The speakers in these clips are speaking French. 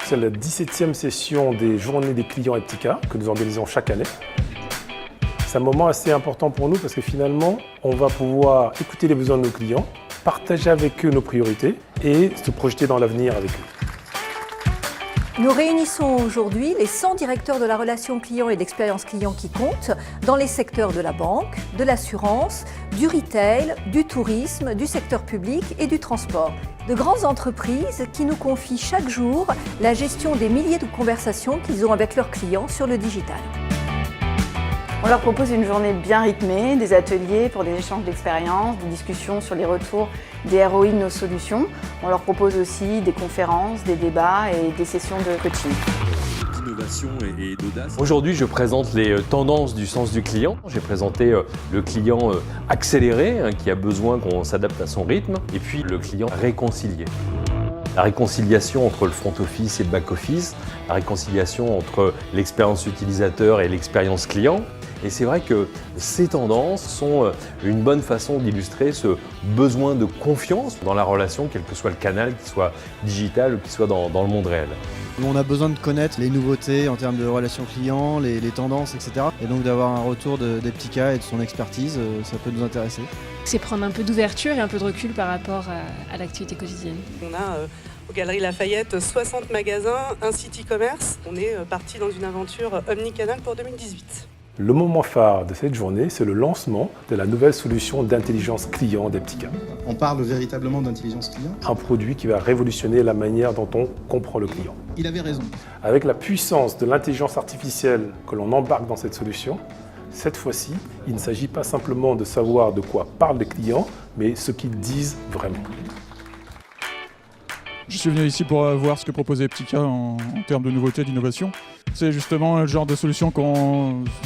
C'est la 17e session des Journées des clients Eptica que nous organisons chaque année. C'est un moment assez important pour nous parce que finalement, on va pouvoir écouter les besoins de nos clients, partager avec eux nos priorités et se projeter dans l'avenir avec eux. Nous réunissons aujourd'hui les 100 directeurs de la relation client et d'expérience client qui comptent dans les secteurs de la banque, de l'assurance, du retail, du tourisme, du secteur public et du transport. De grandes entreprises qui nous confient chaque jour la gestion des milliers de conversations qu'ils ont avec leurs clients sur le digital. On leur propose une journée bien rythmée, des ateliers pour des échanges d'expériences, des discussions sur les retours des ROI de nos solutions. On leur propose aussi des conférences, des débats et des sessions de coaching. D'innovation et d'audace. Aujourd'hui, je présente les tendances du sens du client. J'ai présenté le client accéléré, qui a besoin qu'on s'adapte à son rythme, et puis le client réconcilié. La réconciliation entre le front office et le back office, la réconciliation entre l'expérience utilisateur et l'expérience client. Et c'est vrai que ces tendances sont une bonne façon d'illustrer ce besoin de confiance dans la relation, quel que soit le canal, qu'il soit digital ou qu'il soit dans le monde réel. On a besoin de connaître les nouveautés en termes de relations clients, les tendances, etc. Et donc d'avoir un retour d'Eptica et de son expertise, ça peut nous intéresser. C'est prendre un peu d'ouverture et un peu de recul par rapport à l'activité quotidienne. On a aux Galeries Lafayette 60 magasins, un site e-commerce. On est parti dans une aventure omnicanal pour 2018. Le moment phare de cette journée, c'est le lancement de la nouvelle solution d'intelligence client d'Eptica. On parle véritablement d'intelligence client. Un produit qui va révolutionner la manière dont on comprend le client. Il avait raison. Avec la puissance de l'intelligence artificielle que l'on embarque dans cette solution, cette fois-ci, il ne s'agit pas simplement de savoir de quoi parlent les clients, mais ce qu'ils disent vraiment. Je suis venu ici pour voir ce que proposait Eptica en termes de nouveautés, d'innovation. C'est justement le genre de solution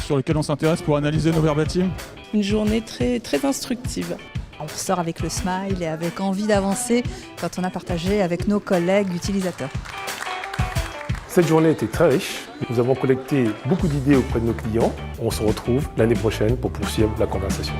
sur lequel on s'intéresse pour analyser nos verbatims. Une journée très instructive. On ressort avec le smile et avec envie d'avancer quand on a partagé avec nos collègues utilisateurs. Cette journée était très riche. Nous avons collecté beaucoup d'idées auprès de nos clients. On se retrouve l'année prochaine pour poursuivre la conversation.